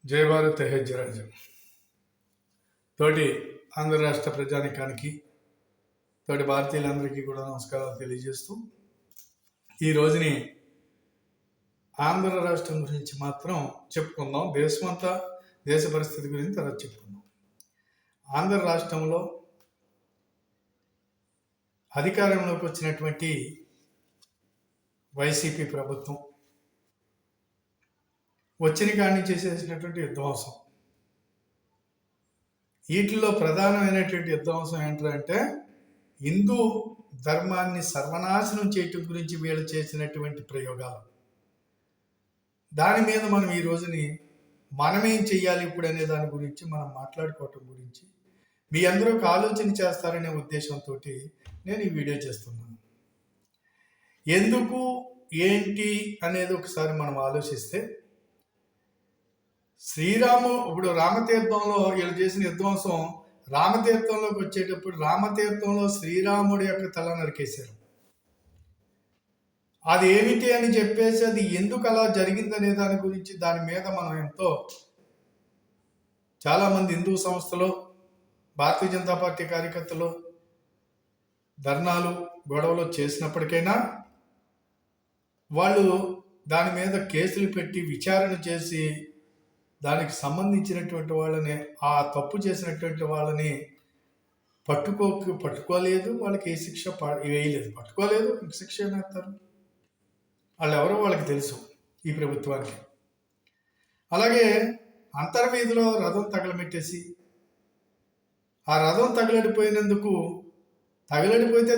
జై భారత్ హే జయరాజు తోటి ఆంధ్ర రాష్ట్ర ప్రజానికానికి తోటి భారతీయులందరికీ కూడా నమస్కారాలు తెలియజేస్తూ ఈ రోజుని ఆంధ్ర రాష్ట్రం గురించి మాత్రం చెప్పుకుందాం. దేశమంతా దేశ పరిస్థితి గురించి తర్వాత చెప్పుకుందాం. ఆంధ్ర రాష్ట్రంలో అధికారంలోకి వచ్చినటువంటి వైసీపీ ప్రభుత్వం వచ్చిన కాడిని చేసేసినటువంటి విధ్వంసం, వీటిల్లో ప్రధానమైనటువంటి విధ్వంసం ఏంటంటే హిందూ ధర్మాన్ని సర్వనాశనం చేయటం గురించి వీళ్ళు చేసినటువంటి ప్రయోగాలు. దాని మీద మనం ఈ రోజుని మనమేం చెయ్యాలి ఇప్పుడు అనే దాని గురించి మనం మాట్లాడుకోవటం గురించి మీ అందరూ ఒక ఆలోచన చేస్తారనే ఉద్దేశంతో నేను ఈ వీడియో చేస్తున్నాను. ఎందుకు ఏంటి అనేది ఒకసారి మనం ఆలోచిస్తే, ఇప్పుడు రామతీర్థంలో వీళ్ళు చేసిన విధ్వంసం, రామతీర్థంలోకి వచ్చేటప్పుడు రామతీర్థంలో శ్రీరాముడి యొక్క తల నరికేశారు. అది ఏమిటి అని చెప్పేసి అది ఎందుకు అలా జరిగిందనే దాని గురించి దాని మీద మనం చాలామంది హిందూ సంస్థలు, భారతీయ జనతా పార్టీ కార్యకర్తలు ధర్నాలు గొడవలు చేసినప్పటికైనా వాళ్ళు దాని మీద కేసులు పెట్టి విచారణ చేసి దానికి సంబంధించినటువంటి వాళ్ళని, ఆ తప్పు చేసినటువంటి వాళ్ళని పట్టుకోలేదు. వాళ్ళకి ఏ శిక్ష వేయలేదు. పట్టుకోలేదు, శిక్ష ఏమేస్తారు? వాళ్ళు ఎవరో వాళ్ళకి తెలుసు ఈ ప్రభుత్వానికి. అలాగే అంతర్వీధిలో రథం తగలమెట్టేసి, ఆ రథం తగలడిపోతే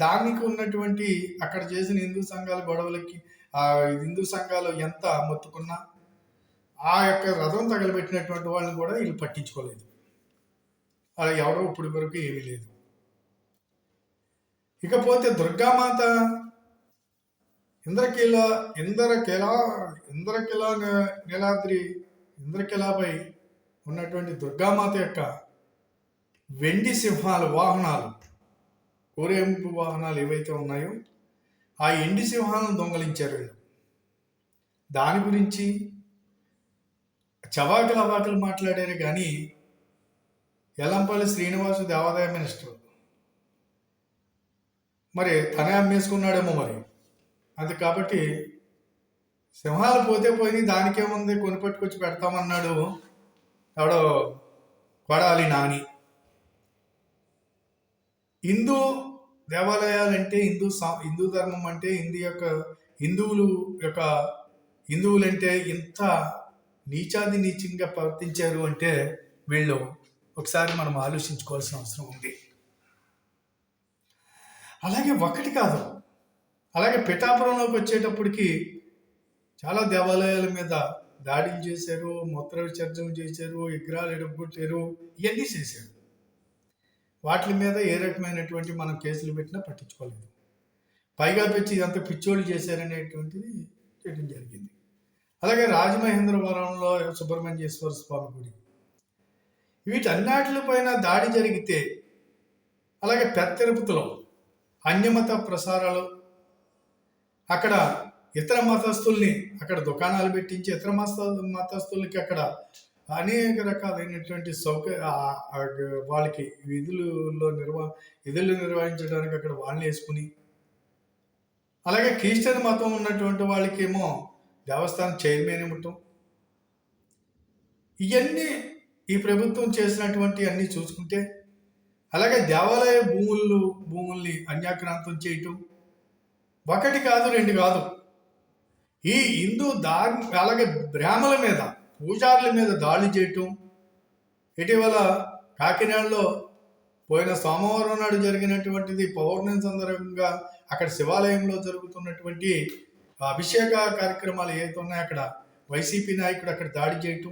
దానికి ఉన్నటువంటి అక్కడ చేసిన హిందూ సంఘాల గొడవలకి ఆ హిందూ సంఘాలు ఎంత మొత్తుకున్నా ఆ యొక్క రథం తగలబెట్టినటువంటి వాళ్ళని కూడా వీళ్ళు పట్టించుకోలేదు. అలా ఎవరో ఇప్పుడు వరకు ఏమీ లేదు. ఇకపోతే దుర్గామాత ఇంద్రకిలాపై ఉన్నటువంటి దుర్గామాత యొక్క వెండి సింహాలు వాహనాలు, ఊరేగింపు వాహనాలు ఏవైతే ఉన్నాయో ఆ ఎండి సింహాలను దొంగలించారు. దాని గురించి చవాకులు మాట్లాడారు. కానీ ఎల్లంపల్లి శ్రీనివాసు దేవాదాయ మినిస్టర్ మరి తనే అమ్మేసుకున్నాడేమో మరి. అది కాబట్టి సింహాలు పోతే పోయి దానికేముంది, కొనిపెట్టుకొచ్చి పెడతామన్నాడు ఎవడో కొడాలి నాని. హిందూ దేవాలయాలంటే హిందూ ధర్మం అంటే హిందువులంటే ఇంత నీచంగా ప్రవర్తించారు అంటే వీళ్ళు ఒకసారి మనం ఆలోచించుకోవాల్సిన అవసరం ఉంది. అలాగే ఒకటి కాదు, అలాగే పిఠాపురంలోకి వచ్చేటప్పటికి చాలా దేవాలయాల మీద దాడులు చేశారు, మూత్ర విసర్జన చేశారు, విగ్రహాలు ఎడగొట్టారు, ఇవన్నీ చేశారు. వాటి మీద ఏ రకమైనటువంటి మనం కేసులు పెట్టినా పట్టించుకోలేదు. పైగా పెంచి ఇదంతా పిచ్చోళ్ళు చేశారనేటువంటిది చేయడం జరిగింది. అలాగే రాజమహేంద్రవరంలో సుబ్రహ్మణ్యేశ్వర స్వామి గుడి, వీటన్నిటిపైన దాడి జరిగితే, అలాగే పెద్ద తిరుపతిలో అన్యమత ప్రసారాలు, అక్కడ ఇతర మతస్థుల్ని అక్కడ దుకాణాలు పెట్టించి ఇతర మతస్థులకి అక్కడ అనేక రకాలైనటువంటి వాళ్ళకి విధులు నిర్వహించడానికి అక్కడ వాళ్ళని వేసుకుని, అలాగే క్రిస్టియన్ మతం ఉన్నటువంటి వాళ్ళకేమో దేవస్థానం చైర్మన్ ఇవ్వటం, ఇవన్నీ ఈ ప్రభుత్వం చేసినటువంటి అన్నీ చూసుకుంటే, అలాగే దేవాలయ భూముల్ని అన్యాక్రాంతం చేయటం, ఒకటి కాదు రెండు కాదు, ఈ హిందూ అలాగే బ్రాహ్మణుల మీద, పూజారుల మీద దాడి చేయటం. ఇటీవల కాకినాడలో పోయిన సోమవారం నాడు జరిగినటువంటిది పౌర్ణమి సందర్భంగా అక్కడ శివాలయంలో జరుగుతున్నటువంటి అభిషేక కార్యక్రమాలు ఏవైతే ఉన్నాయో అక్కడ వైసీపీ నాయకుడు అక్కడ దాడి చేయటం,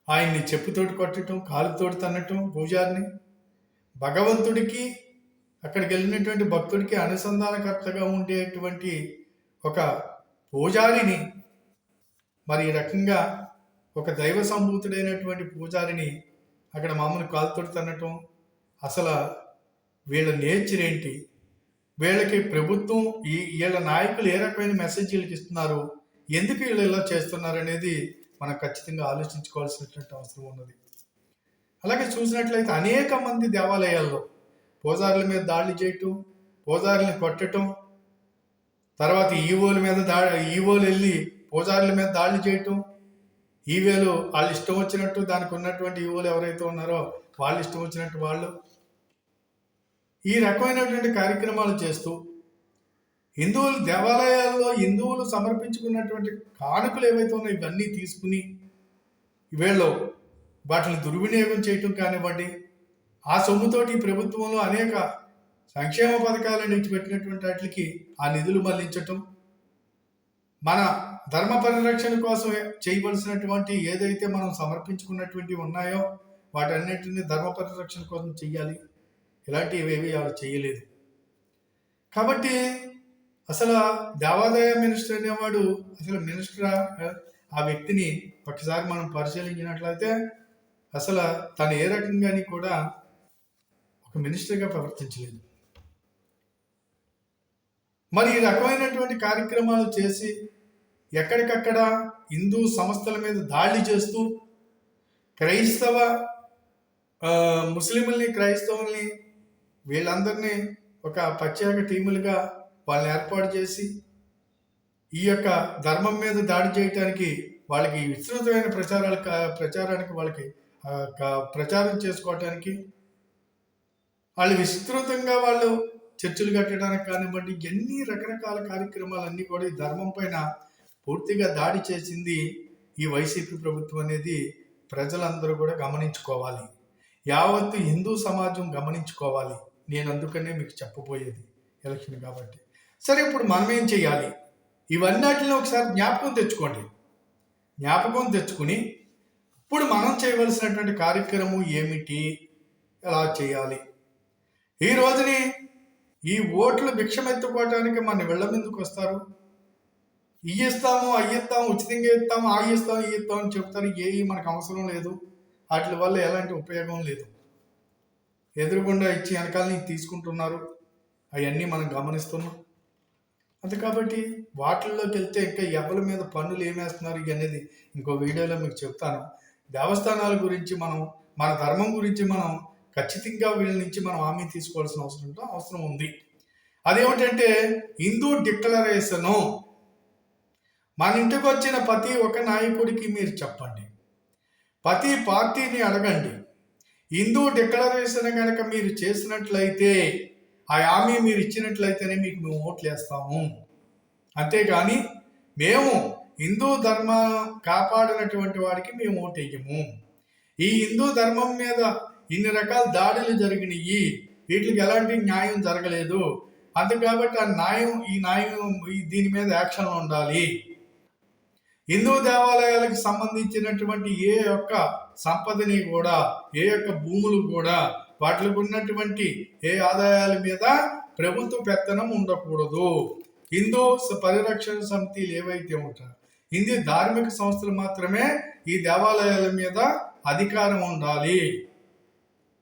ఆయన్ని చెప్పుతోటి కొట్టడం, కాలుతోటి తన్నటం, పూజారిని భగవంతుడికి అక్కడికి వెళ్ళినటువంటి భక్తుడికి అనుసంధానకర్తగా ఉండేటువంటి ఒక పూజారిని, మరి ఈ రకంగా ఒక దైవ సంభూతుడైనటువంటి పూజారిని అక్కడ మామూలు కాలుతోటి తన్నటం. అసలు వీళ్ళ నేచర్ ఏంటి, వీళ్ళకి ప్రభుత్వం వీళ్ళ నాయకులు ఏ రకమైన మెసేజీలకు ఇస్తున్నారు, ఎందుకు వీళ్ళు ఇలా చేస్తున్నారు అనేది మనం ఖచ్చితంగా ఆలోచించుకోవాల్సినటువంటి అవసరం ఉన్నది. అలాగే చూసినట్లయితే అనేక మంది దేవాలయాల్లో పూజారుల మీద దాడులు చేయటం, పూజారుల్ని కొట్టటం, తర్వాత ఈవోలు వెళ్ళి పూజారుల మీద దాడులు చేయటం, ఈవేలు వాళ్ళు ఇష్టం వచ్చినట్టు దానికి ఉన్నటువంటి ఈవోలు ఎవరైతే ఉన్నారో వాళ్ళు ఇష్టం వచ్చినట్టు వాళ్ళు ఈ రకమైనటువంటి కార్యక్రమాలు చేస్తూ హిందువులు దేవాలయాల్లో హిందువులు సమర్పించుకున్నటువంటి కానుకలు ఏవైతే ఉన్నాయో ఇవన్నీ తీసుకుని వీళ్ళు వాటిని దుర్వినియోగం చేయటం కానివ్వండి, ఆ సొమ్ముతోటి ప్రభుత్వంలో అనేక సంక్షేమ పథకాలను పెట్టినటువంటి వాటికి ఆ నిధులు మళ్లించటం, మన ధర్మ పరిరక్షణ కోసం చేయవలసినటువంటి ఏదైతే మనం సమర్పించుకున్నటువంటి ఉన్నాయో వాటన్నిటిని ధర్మ పరిరక్షణ కోసం చెయ్యాలి. ఇలాంటివి ఏవి వాళ్ళు చేయలేదు. కాబట్టి అసలు దేవాదాయ మినిస్టర్ అనేవాడు అసలు మినిస్టరా, ఆ వ్యక్తిని ఒకసారి మనం పరిశీలించినట్లయితే అసలు తను ఏ రకంగాని కూడా ఒక మినిస్టర్గా ప్రవర్తించలేదు. మరి ఈ రకమైనటువంటి కార్యక్రమాలు చేసి ఎక్కడికక్కడ హిందూ సంస్థల మీద దాడి చేస్తూ క్రైస్తవ ముస్లింల్ని క్రైస్తవుల్ని వీళ్ళందరినీ ఒక ప్రత్యేక టీములుగా వాళ్ళని ఏర్పాటు చేసి ఈ యొక్క ధర్మం మీద దాడి చేయటానికి వాళ్ళకి విస్తృతమైన ప్రచారానికి వాళ్ళకి ప్రచారం చేసుకోవటానికి వాళ్ళు విస్తృతంగా వాళ్ళు చర్చలు కట్టడానికి కానివ్వండి, ఎన్ని రకరకాల కార్యక్రమాలన్నీ కూడా ఈ ధర్మం పైన పూర్తిగా దాడి చేసింది ఈ వైసీపీ ప్రభుత్వం అనేది ప్రజలందరూ కూడా గమనించుకోవాలి. యావత్తు హిందూ సమాజం గమనించుకోవాలి. నేను అందుకనే మీకు చెప్పబోయేది ఎలక్షన్ కాబట్టి. సరే, ఇప్పుడు మనం ఏం చేయాలి? ఇవన్నిటిని ఒకసారి జ్ఞాపకం తెచ్చుకుని ఇప్పుడు మనం చేయవలసినటువంటి కార్యక్రమం ఏమిటి, ఎలా చేయాలి? ఈ రోజుని ఈ ఓట్లు భిక్షమెత్తుకోవటానికి మన వీళ్ళ మీదకి వస్తారు. ఇస్తాము, అయ్యిస్తాము, ఉచితంగా ఇస్తాము, ఇస్తాం అని చెప్తారు. మనకు అవసరం లేదు. వాటి వల్ల ఎలాంటి ఉపయోగం లేదు. ఎదురుగుండా ఇచ్చి వెనకాల నుంచి తీసుకుంటున్నారు. అవన్నీ మనం గమనిస్తున్నాం. అంతే కాబట్టి వాటిల్లోకి వెళ్తే ఇంకా ఎవరి మీద పన్నులు ఏమేస్తున్నారు అనేది ఇంకో వీడియోలో మీకు చెప్తాను. దేవస్థానాల గురించి మన ధర్మం గురించి మనం ఖచ్చితంగా వీళ్ళ నుంచి మనం హామీ తీసుకోవాల్సిన అవసరం ఉంది. అదేమిటంటే హిందూ డిక్లరేషను. మన ఇంటికి వచ్చిన ప్రతి ఒక్క నాయకుడికి మీరు చెప్పండి, ప్రతి పార్టీని అడగండి, హిందూ డిక్లరేషన్ కనుక మీరు చేసినట్లయితే, ఆ హామీ మీరు ఇచ్చినట్లయితేనే మీకు మేము ఓట్లు వేస్తాము. అంతేగాని మేము హిందూ ధర్మం కాపాడినటువంటి వాడికి మేము ఓటు వేయము. ఈ హిందూ ధర్మం మీద ఇన్ని రకాల దాడులు జరిగినాయి, వీటికి ఎలాంటి న్యాయం జరగలేదు, అంతే కాబట్టి ఈ న్యాయం దీని మీద యాక్షన్ ఉండాలి. హిందూ దేవాలయాలకు సంబంధించినటువంటి ఏ యొక్క సంపదని కూడా, ఏ యొక్క భూములు కూడా, వాటికి ఉన్నటువంటి ఏ ఆదాయాల మీద ప్రభుత్వ పెత్తనం ఉండకూడదు. హిందూ పరిరక్షణ సమితిలు ఏవైతే ఉంటాయో, హిందూ ధార్మిక సంస్థలు మాత్రమే ఈ దేవాలయాల మీద అధికారం ఉండాలి.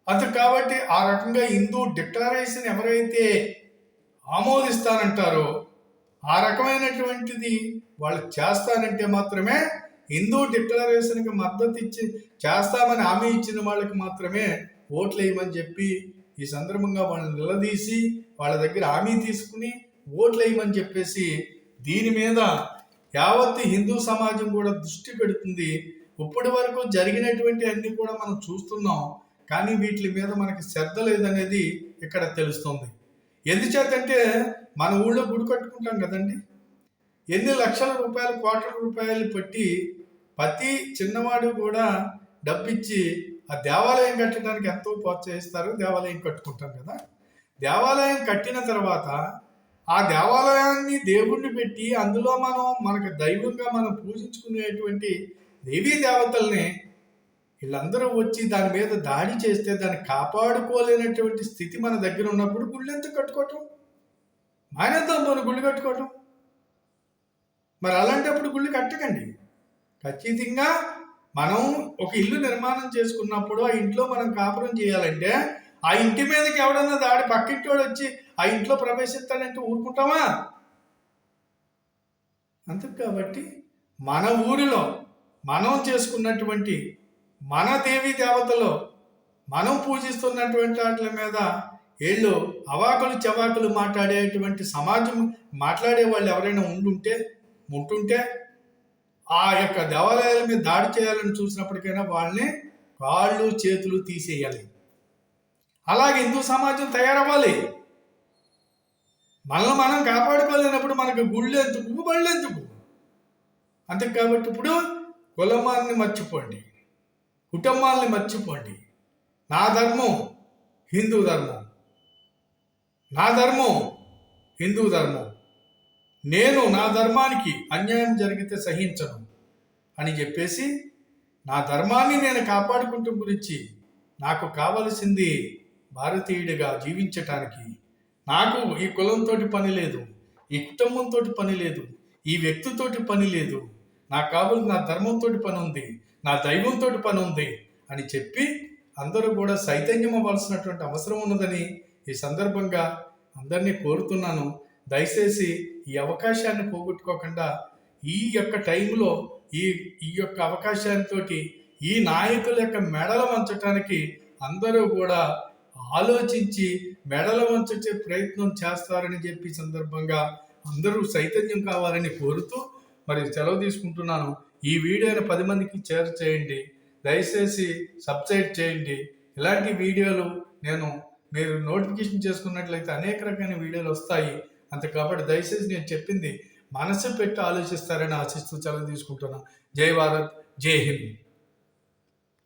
అంతే కాబట్టి ఆ రకంగా హిందూ డిక్లరేషన్ ఎవరైతే ఆమోదిస్తానంటారో ఆ రకమైనటువంటిది వాళ్ళు చేస్తానంటే మాత్రమే హిందూ డిక్లరేషన్కి మద్దతు ఇచ్చి చేస్తామని హామీ ఇచ్చిన వాళ్ళకి మాత్రమే ఓట్లు వేయమని చెప్పి ఈ సందర్భంగా వాళ్ళని నిలదీసి వాళ్ళ దగ్గర హామీ తీసుకుని ఓట్లు వేయమని చెప్పేసి దీని మీద యావత్తు హిందూ సమాజం కూడా దృష్టి పెడుతుంది. ఇప్పటి వరకు జరిగినటువంటి అన్ని కూడా మనం చూస్తున్నాం, కానీ వీటి మీద మనకి శ్రద్ధ లేదనేది ఇక్కడ తెలుస్తుంది. ఎందుచేతంటే మన ఊళ్ళో గుడి కట్టుకుంటాం కదండి, ఎన్ని లక్షల రూపాయలు, కోట్ల రూపాయలు పెట్టి ప్రతి చిన్నవాడు కూడా డబ్బిచ్చి ఆ దేవాలయం కట్టడానికి ఎంతో ప్రోత్సహిస్తారు. దేవాలయం కట్టుకుంటాం కదా. దేవాలయం కట్టిన తర్వాత ఆ దేవాలయాన్ని దేవుణ్ణి పెట్టి అందులో మనకు దైవంగా మనం పూజించుకునేటువంటి దేవీ దేవతల్ని వీళ్ళందరూ వచ్చి దాని మీద దాడి చేస్తే దాన్ని కాపాడుకోలేనటువంటి స్థితి మన దగ్గర ఉన్నప్పుడు గుళ్ళు ఎంత కట్టుకోవటం? మానేద్దాం మనం గుళ్ళు కట్టుకోవటం. మరి అలాంటప్పుడు గుళ్ళు కట్టకండి. ఖచ్చితంగా మనం ఒక ఇల్లు నిర్మాణం చేసుకున్నప్పుడు ఆ ఇంట్లో మనం కాపురం చేయాలంటే ఆ ఇంటి మీదకి ఎవడన్నా దాడి పక్కింటోడు వచ్చి ఆ ఇంట్లో ప్రవేశిస్తాడంటే ఊరుకుంటామా? అంతే కాబట్టి మన ఊరిలో మనం చేసుకున్నటువంటి మన దేవీ దేవతలు మనం పూజిస్తున్నటువంటి వాటి మీద వీళ్ళు అవాకులు చవాకులు మాట్లాడేటువంటి సమాజం మాట్లాడే వాళ్ళు ఎవరైనా ఉంటుంటే ఆ యొక్క దేవాలయాల మీద దాడి చేయాలని చూసినప్పటికైనా వాళ్ళని కాళ్ళు చేతులు తీసేయాలి. అలాగే హిందూ సమాజం తయారవ్వాలి. మనల్ని మనం కాపాడుకోలేనప్పుడు మనకు గుళ్ళు ఎందుకు, బళ్ళు ఎందుకు? అంతే కాబట్టి ఇప్పుడు కులమాన్ని మర్చిపోండి, కుటుంబాలని మర్చిపోండి. నా ధర్మం హిందూ ధర్మం, నా ధర్మం హిందూ ధర్మం, నేను నా ధర్మానికి అన్యాయం జరిగితే సహించను అని చెప్పేసి నా ధర్మాన్ని నేను కాపాడుకుంటూ గురించి నాకు కావలసింది భారతీయుడిగా జీవించటానికి. నాకు ఈ కులంతో పని లేదు, ఈ కుటుంబంతో పని లేదు, ఈ వ్యక్తితోటి పని లేదు. నాకు కావాలి నా ధర్మంతో పని ఉంది, నా దైవంతో పని ఉంది అని చెప్పి అందరూ కూడా చైతన్యం అవ్వాల్సినటువంటి అవసరం ఉన్నదని ఈ సందర్భంగా అందరినీ కోరుతున్నాను. దయచేసి ఈ అవకాశాన్ని పోగొట్టుకోకుండా ఈ యొక్క టైంలో ఈ యొక్క అవకాశాలతో ఈ నాయకుల యొక్క మెడలు వంచటానికి అందరూ కూడా ఆలోచించి మెడలు వంచే ప్రయత్నం చేస్తారని చెప్పి సందర్భంగా అందరూ చైతన్యం కావాలని కోరుతూ మరి సెలవు తీసుకుంటున్నాను. ఈ వీడియోని 10 మందికి షేర్ చేయండి, దయచేసి సబ్స్క్రైబ్ చేయండి. ఇలాంటి వీడియోలు మీరు నోటిఫికేషన్ చేసుకున్నట్లయితే అనేక రకమైన వీడియోలు వస్తాయి. అంతే కాబట్టి దయచేసి నేను చెప్పింది మనసు పెట్టి ఆలోచిస్తారని ఆశిస్తూ సెలవు తీసుకుంటున్నాను. జై భారత్, జై హింద్.